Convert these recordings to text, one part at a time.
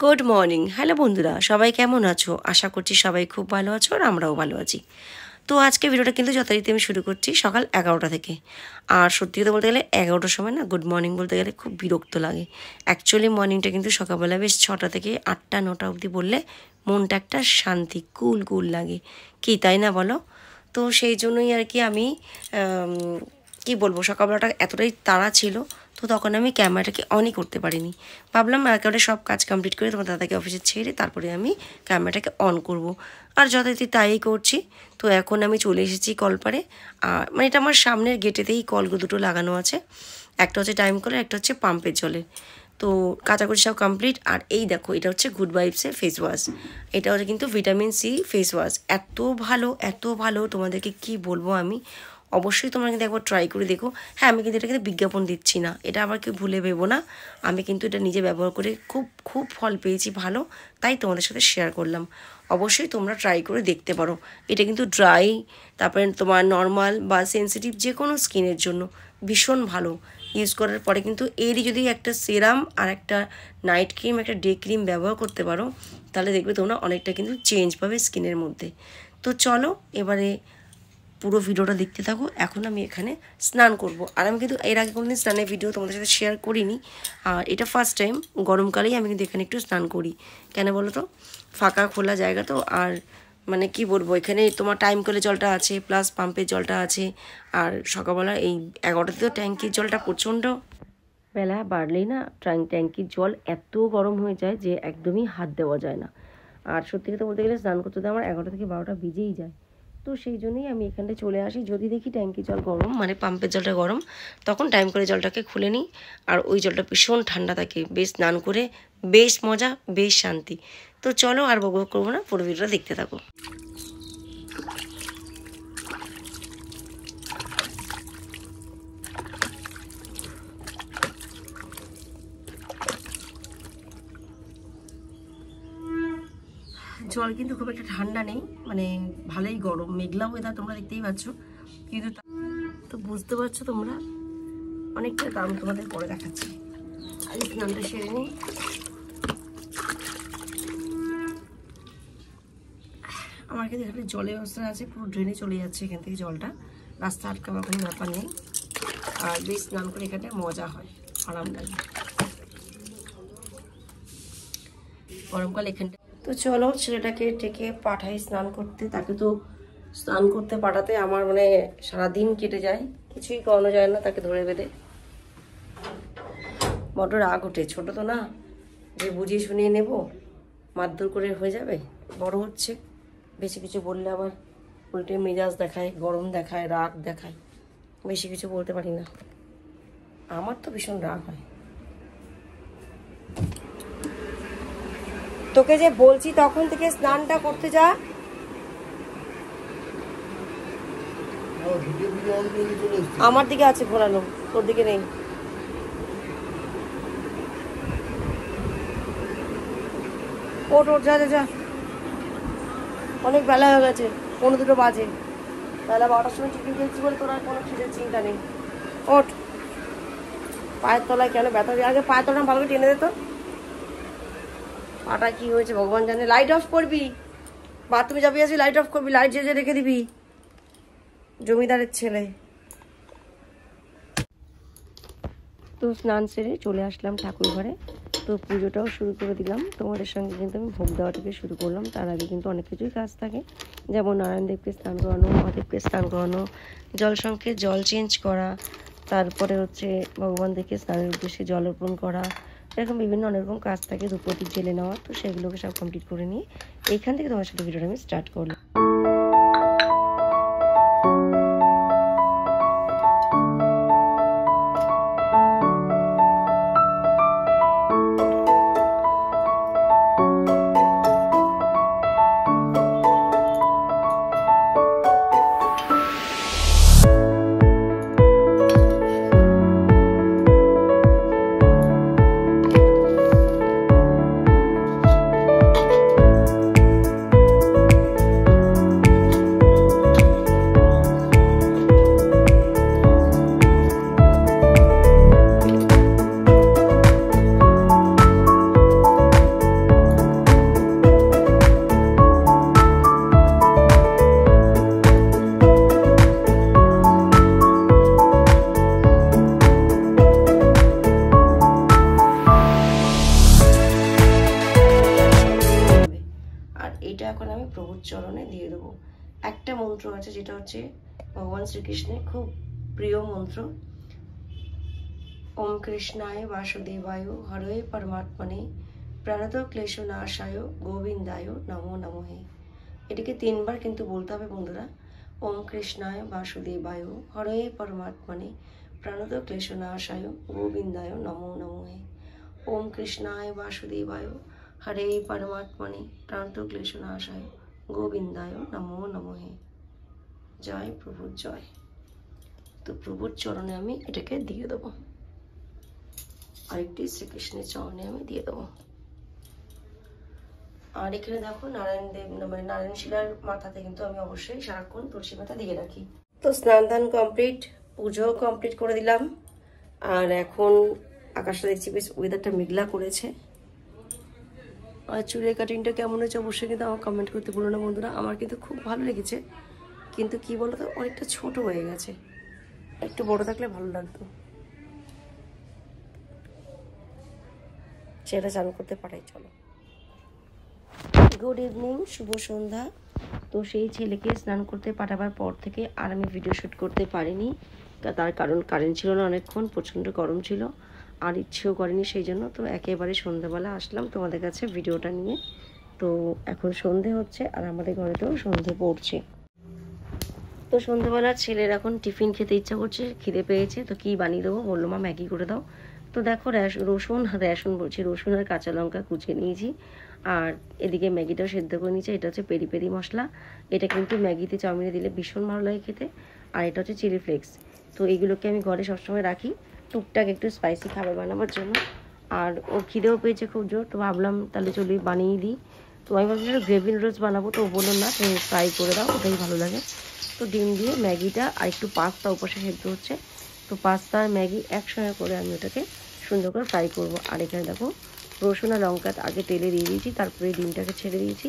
Good morning. Hello বন্ধুরা, সবাই কেমন আছো? আশা করছি সবাই খুব ভালো আছো আর আমরাও ভালো আছি। তো আজকে ভিডিওটা কিন্তু যথারীতি আমি শুরু করছি সকাল 11টা থেকে। আর সত্যি কথা বলতে গেলে 11টার সময় না গুড মর্নিং বলতে গেলে খুব বিরক্ত লাগে। অ্যাকচুয়ালি মর্নিংটা কিন্তু সকালবেলা বেশ 6টা থেকে 8টা 9টা অবধি বললে মনটা একটা শান্তি কুল কুল লাগে, কি তাই না বলো? তো সেই জন্যই আর কি আমি কি বলবো, সকালবেলাটা এতটাই তাড়া ছিল, তো তখন আমি ক্যামেরাটাকে অনই করতে পারিনি। ভাবলাম একেবারে সব কাজ কমপ্লিট করে তোমার দাদাকে অফিসে ছেড়ে তারপরে আমি ক্যামেরাটাকে অন করব। আর যথারীতি তাই করছি। তো এখন আমি চলে এসেছি কলপারে। আর মানে এটা আমার সামনের গেটেতেই কলগুলো দুটো লাগানো আছে, একটা হচ্ছে টাইম কলের, একটা হচ্ছে পাম্পের জলের। তো কাচাকুচি সব কমপ্লিট। আর এই দেখো, এটা হচ্ছে গুড ভাইবসের ফেস ওয়াশ। এটা হচ্ছে কিন্তু ভিটামিন সি ফেস ওয়াশ। এত ভালো এত ভালো, তোমাদেরকে কি বলবো আমি। অবশ্যই তোমরা কিন্তু একবার ট্রাই করে দেখো। হ্যাঁ, আমি কিন্তু এটা কিন্তু বিজ্ঞাপন দিচ্ছি না, এটা আবার কেউ ভুলে ভেবো না। আমি কিন্তু এটা নিজে ব্যবহার করে খুব খুব ফল পেয়েছি ভালো, তাই তোমাদের সাথে শেয়ার করলাম। অবশ্যই তোমরা ট্রাই করে দেখতে পারো। এটা কিন্তু ড্রাই, তারপরে তোমার নর্মাল বা সেন্সিটিভ যে কোনো স্কিনের জন্য ভীষণ ভালো। ইউজ করার পরে কিন্তু এরই যদি একটা সেরাম আর একটা নাইট ক্রিম, একটা ডে ক্রিম ব্যবহার করতে পারো, তাহলে দেখবে তোমরা অনেকটা কিন্তু চেঞ্জ পাবে স্কিনের মধ্যে। তো চলো এবারে পুরো ভিডিওটা দেখতে থাকো। এখন আমি এখানে স্নান করব। আর আমি কিন্তু এর আগে কোনোদিন স্নানের ভিডিও তোমাদের সাথে শেয়ার করিনি, আর এটা ফার্স্ট টাইম। গরমকালেই আমি কিন্তু এখানে একটু স্নান করি। কেন বলো তো, ফাঁকা খোলা জায়গা তো। আর মানে কি বলবো, এখানে তোমার টাইম কলে জলটা আছে, প্লাস পাম্পের জলটা আছে। আর সকালবেলা এই 11টাতেও ট্যাঙ্কির জলটা প্রচণ্ড, বেলা বাড়লেই না ট্যাঙ্কির জল এত গরম হয়ে যায় যে একদমই হাত দেওয়া যায় না। আর সত্যি কথা বলতে গেলে স্নান করতে তো আমার 11টা থেকে 12টা বেজেই যায়। তো সেই জন্যই আমি এখানটায় চলে আসি। যদি দেখি ট্যাঙ্কির জল গরম, মানে পাম্পের জলটা গরম, তখন টাইম করে জলটাকে খুলে নিই। আর ওই জলটা ভীষণ ঠান্ডা থাকে, বেশ স্নান করে বেশ মজা, বেশ শান্তি। তো চলো আর বকবক করবো না, পুরো ভিডিওটা দেখতে থাকো। জল কিন্তু খুব একটা ঠান্ডা নেই, মানে ভালোই গরম, মেঘলা ওয়েদার, তোমরা দেখতেই পাচ্ছ। কিন্তু তো বুঝতে পারছো তোমরা, অনেকটা দাম তোমাদের পরে দেখাচ্ছি। আর স্নানটা সেরে নিই। আমার কিন্তু এখানে জলের ব্যবস্থা আছে, পুরো ড্রেনে চলে যাচ্ছে এখান থেকে জলটা, রাস্তা আটকাবার কোনো ব্যাপার নেই। আর বেশ স্নান করে এখানে মজা হয়, আরাম লাগে গরমকাল এখানটা। তো চলো ছেলেটাকে ডেকে পাঠাই স্নান করতে। তাকে তো স্নান করতে পাঠাতে আমার মানে সারাদিন কেটে যায়, কিছুই করানো যায় না তাকে ধরে বেঁধে। বড্ড রাগ ওঠে, ছোটো তো না যে বুঝিয়ে শুনিয়ে নেব, মারধর করে হয়ে যাবে। বড় হচ্ছে, বেশি কিছু বললে আবার উল্টে মেজাজ দেখায়, গরম দেখায়, রাগ দেখায়। বেশি কিছু বলতে পারি না, আমার তো ভীষণ রাগ হয়। তোকে যে বলছি তখন থেকে স্নানটা করতে যা। আমার দিকে আছে ঘোরানো, তোর দিকে নেই। ওঠ ওঠ, যা যা যা, অনেক বেলা হয়ে গেছে, 1:45 বাজে। বেলা 12টার সময় টিফিন খেয়েছি বলে তোর আর কোনো খিদের চিন্তা নেই। ওঠ, পায়ের তলায় কেন ব্যথা দিয়ে, আগে পায়ের তলাটা ভালো করে টেনে দে তো। পাটা কি হয়েছে ভগবান জানে। লাইট অফ করবি, বাথরুমে যাবি, আসবি লাইট অফ করবি, লাইট জেজে রেখে দিবি, জমিদারের ছেলে। তো স্নান সেরে চলে আসলাম ঠাকুর ঘরে। তো পুজোটাও শুরু করে দিলাম। তোমাদের সঙ্গে কিন্তু আমি ভোগ দেওয়া থেকে শুরু করলাম। তার আগে কিন্তু অনেক কিছুই কাজ থাকে, যেমন নারায়ণদেবকে স্নান করানো, মহাদেবকে স্নান করানো, জল সংখ্যে জল চেঞ্জ করা, তারপরে হচ্ছে ভগবানদেরকে স্নানের উদ্দেশ্যে জল অর্পণ করা, এরকম বিভিন্ন অনেক রকম কাজ থাকে, ধূপপ্রদীপ জেলে নেওয়া। তো সেগুলোকে সব কমপ্লিট করে নিয়ে এইখান থেকে তোমার সাথে ভিডিওটা আমি স্টার্ট করলাম। এইটা এখন আমি প্রভুর চরণে দিয়ে দেবো। একটা মন্ত্র আছে যেটা হচ্ছে ভগবান শ্রীকৃষ্ণের খুব প্রিয় মন্ত্র, ওম কৃষ্ণায় বাসুদেবায় হরে পরমাত্মনে প্রণত ক্লেশনাশায় গোবিন্দায় নমো নমঃ। এটিকে 3 বার কিন্তু বলতে হবে বন্ধুরা। ওম কৃষ্ণায় বাসুদেবায় হরে পরমাত্মনে প্রণত ক্লেশনাশায় গোবিন্দায় নমো নমঃ। ওম কৃষ্ণায় বাসুদেবায় হরে পরমাত্মনে প্রণত ক্লেশনাশায় গোবিন্দায় নমো নমঃ। জয় প্রভুর জয়। তো প্রভুর চরণে আমি এটাকে দিয়ে দেবো, আরেকটি শ্রীকৃষ্ণের চরণে আমি দিয়ে দেবো। আর এখানে দেখো নারায়ণ দেব মানে নারায়ণ শিলার মাথাতে কিন্তু আমি অবশ্যই সারাক্ষণ তুলসী পাতা দিয়ে রাখি। তো স্নান দান কমপ্লিট, পুজো কমপ্লিট করে দিলাম। আর এখন আকাশটা দেখছি বেশ ওয়েদারটা মেঘলা করেছে। আর চুলের কাটিংটা কেমন হয়েছে অবশ্যই কিন্তু আমার কমেন্ট করতে ভুলো না বন্ধুরা। আমার কিন্তু খুব ভালো লেগেছে, কিন্তু কি বলতো অনেকটা ছোট হয়ে গেছে, একটু বড় থাকলে ভালো লাগতো। সেটা চান করতে পারাই। চলো, গুড ইভিনিং, শুভ সন্ধ্যা। তো সেই ছেলেকে স্নান করতে পাঠাবার পর থেকে আর আমি ভিডিও শ্যুট করতে পারিনি, তার কারণ কারেন্ট ছিল না অনেকক্ষণ, প্রচণ্ড গরম ছিল আর ইচ্ছেও করেনি সেই জন্য। তো একেবারে সন্ধ্যাবেলা আসলাম তোমাদের কাছে ভিডিওটা নিয়ে। তো এখন সন্ধে হচ্ছে আর আমাদের ঘরেতেও সন্ধে পড়ছে। তো সন্ধ্যাবেলা ছেলের এখন টিফিন খেতে ইচ্ছা করছে, খিদে পেয়েছে। তো কি বানিয়ে দেবো, বললো মা ম্যাগি করে দাও। তো দেখো রসুন আর কাঁচা লঙ্কা কুচিয়ে নিয়েছি, আর এদিকে ম্যাগিটাও সেদ্ধ করে নিয়েছি। এটা হচ্ছে পেরি পেরি মশলা, এটা কিন্তু ম্যাগিতে চাউমিনে দিলে ভীষণ ভালো লাগে খেতে। আর এটা হচ্ছে চিলি ফ্লেক্স। তো এইগুলোকে আমি ঘরে সবসময় রাখি টুকটাক একটু স্পাইসি খাবার বানাবার জন্য। আর ওর খিদেও পেয়েছে খুব জোর, তো ভাবলাম তাহলে চলি বানিয়ে দিই। তো আমি ভাবছিলাম গ্রেভি নুডলস বানাবো, তো ও বললো না তুমি ফ্রাই করে দাও, ওটাই ভালো লাগে। তো ডিম দিয়ে ম্যাগিটা আর একটু পাস্তা ওপাশে সেদ্ধ হচ্ছে, তো পাস্তা আর ম্যাগি একসঙ্গে করে আমি ওটাকে সুন্দর করে ফ্রাই করবো। আর এখানে দেখো রসুন আর লঙ্কা আগে তেলে দিয়ে দিয়েছি, তারপরে ডিমটাকে ছেড়ে দিয়েছি,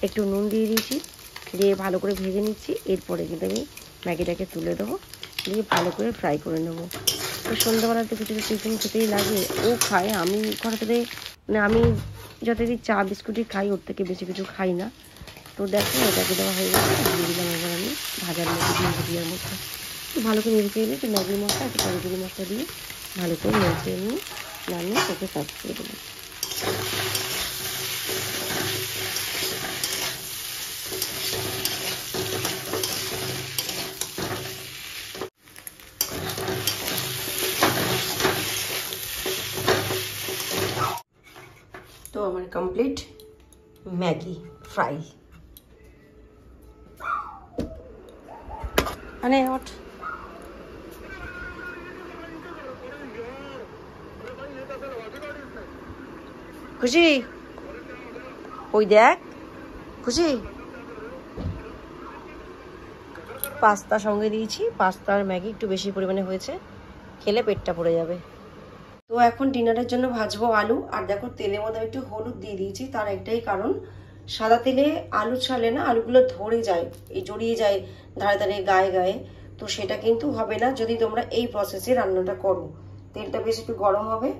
একটু নুন দিয়ে দিয়েছি, দিয়ে ভালো করে ভেজে নিচ্ছি। এরপরে কিন্তু আমি ম্যাগিটাকে তুলে দেবো, দিয়ে ভালো করে ফ্রাই করে নেবো। তো সন্ধ্যাবেলাতে কিছু টিফিন খেতেই লাগে, ও খায়। আমি ঘরে থেকে মানে আমি যতদিন চা বিস্কুটই খাই, ওর থেকে বেশি কিছু খাই না। তো দেখো এটাকে দেওয়া হয়ে গেছে, দিয়ে দিলাম এবার আমি ভাজার মধ্যে ডিম ভাজিয়ার মধ্যে। তো ভালো করে নেড়ে চেড়ে একটু ম্যাগি মশলা একটু কারিগরি মশলা দিয়ে ভালো করে নেড়ে চেড়ে নিয়ে নামিয়ে ওকে সার্ভ করে দেবো। তো আমার কমপ্লিট ম্যাগি ফ্রাই। মানে খুশি, ওই দেখ খুশি, পাস্তা সঙ্গে দিয়েছি, পাস্তা আর ম্যাগি একটু বেশি পরিমাণে হয়েছে, খেলে পেটটা ভরে যাবে। তো এখন ডিনারের জন্য ভাজবো আলু। আর দেখো তেলের মধ্যে একটু হলুদ দিয়ে দিয়েছি, তার একটাই কারণ, সাদা তেলে আলু ছাড়লে না আলুগুলো ধরে যায়, এই জড়িয়ে যায় ধারে ধারে গায়ে গায়ে। তো সেটা কিন্তু হবে না যদি তোমরা এই প্রসেসে রান্নাটা করো। তেলটা বেশ একটু গরম হবে,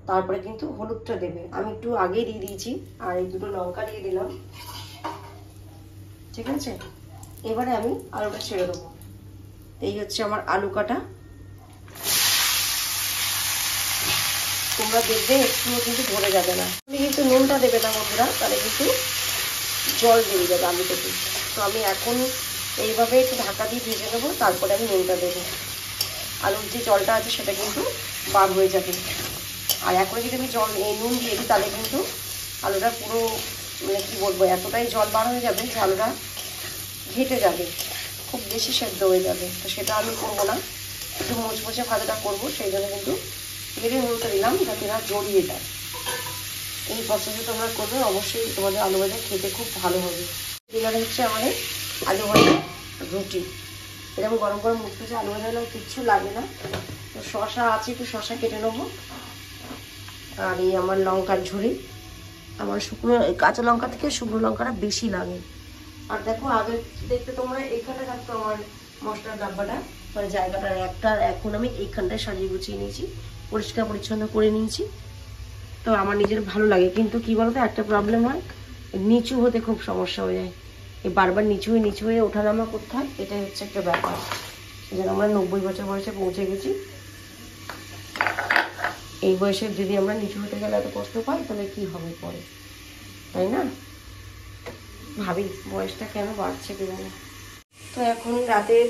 তারপরে কিন্তু হলুদটা দেবে। আমি একটু আগেই দিয়ে দিয়েছি, আর এই দুটো লঙ্কা দিয়ে দিলাম, ঠিক আছে। এবারে আমি আলুটা ছেড়ে দেবো। এই হচ্ছে আমার আলু কাটা। তোমরা দেখবে একটুও কিন্তু ধরে যাবে না। তুমি কিন্তু নুনটা দেবে না বন্ধুরা, তাহলে কিন্তু জল বেরিয়ে যাবে আলু থেকে। তো আমি এখন এইভাবে একটু ঢাকা দিয়ে ভেজে নেবো, তারপরে আমি নুনটা দেবো। আলুর যে জলটা আছে সেটা কিন্তু বার হয়ে যাবে। আর এখন যদি আমি নুন দিয়ে দিই তাহলে কিন্তু আলুটা পুরো মানে কী বলবো, এতটাই জল বার হয়ে যাবে যে আলুটা ঘেটে যাবে, খুব বেশি সেদ্ধ হয়ে যাবে। তো সেটা আমি করবো না, একটু মুচমুচে ভাজাটা করবো, সেই জন্য কিন্তু তেলে নুনটা দিলাম যাতে না জড়িয়ে যায়। এই প্রসেসে তোমরা করবে, অবশ্যই তোমাদের আলু ভাজা খেতে খুব ভালো হবে। ডিনারে হচ্ছে আমাদের আলু ভাজা রুটি। এরকম গরম গরম মুখ থেকে আলু ভাজা কিচ্ছু লাগে না। তো শশা আছে, একটু শশা কেটে নেবো। আর এই আমার লঙ্কার ঝুড়ি, আমার শুকনো কাঁচা লঙ্কা থেকে শুকনো লঙ্কাটা বেশি লাগে। আর দেখো আগে দেখতে তোমরা এইখানটা থাকতো আমার মশলার ডাব্বাটা, মানে জায়গাটা একটা, এখন আমি এইখানটায় সাজিয়ে গুছিয়ে নিয়েছি, পরিষ্কার পরিচ্ছন্ন করে নিয়েছি। তো আমার নিজের ভালো লাগে, কিন্তু কি বলতো একটা প্রবলেম হয়, নিচু হতে খুব সমস্যা হয়ে যায়, এই বারবার নিচু হয়ে ওঠানামা করতে হয়, এটাই হচ্ছে একটা ব্যাপার। যেন আমরা 90 বছর বয়সে পৌঁছে গেছি, এই বয়সে যদি আমরা নিচু হতে গেলে এত কষ্ট পাই তাহলে কি হবে পরে, তাই না? ভাবি বয়সটা কেন বাড়ছে কি জানি। তো এখন রাতের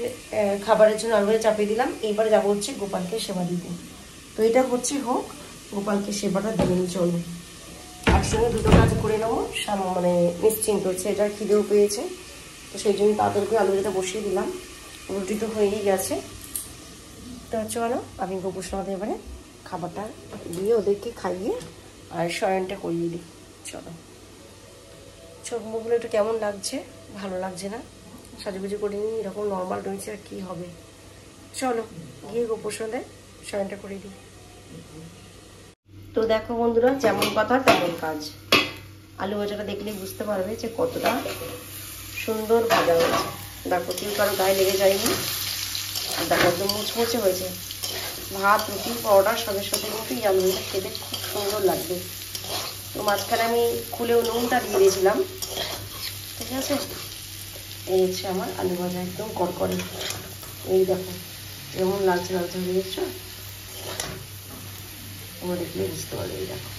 খাবারের জন্য আলুটা চাপিয়ে দিলাম, এইবার যাবো হচ্ছে গোপালকে সেবা দিতে। তো এটা হচ্ছে হোক, গোপালকে সেবাটা দিয়ে নিয়ে চলুন, একসঙ্গে দুটো কাজ করে নেবো, মানে নিশ্চিন্ত হচ্ছে, এটা খিদেও পেয়েছে। তো সেই জন্য তাড়াতাড়ি করে আলু ভাজাটা বসিয়ে দিলাম, রুটি তো হয়েই গেছে। তো চলো আমি গোপুসোনাদের এবারে খাবারটা দিয়ে ওদেরকে খাইয়ে আর শয়নটা করিয়ে দিই। চলো, চোখ মুখগুলো একটু কেমন লাগছে, ভালো লাগছে না, সাজুগুজু করিনি, এরকম নর্মাল রয়েছে, আর কী হবে। চলো গিয়ে গোপুসোনাদের শয়নটা করিয়ে দিই। তো দেখো বন্ধুরা, যেমন কথা তেমন কাজ। আলু ভাজাটা দেখলেই বুঝতে পারবে যে কতটা সুন্দর ভাজা হয়েছে। দেখো কেউ কারো গায়ে লেগে যায়নি, আর দেখো একদম মুচমুচে হয়েছে। ভাত, রুটি, পরোটার সাথে সাথে কিন্তু এই আলু ভাজা খেতে খুব সুন্দর লাগবে। তো মাঝখানে আমি খুলেও নুনটা দিয়ে দিয়েছিলাম, ঠিক আছে। এই হচ্ছে আমার আলু ভাজা, একদম কড়কড়ে। এই দেখো যেমন লাগছে, দেখছো তোমরা দেখলে বুঝতে পারবে। এই দেখো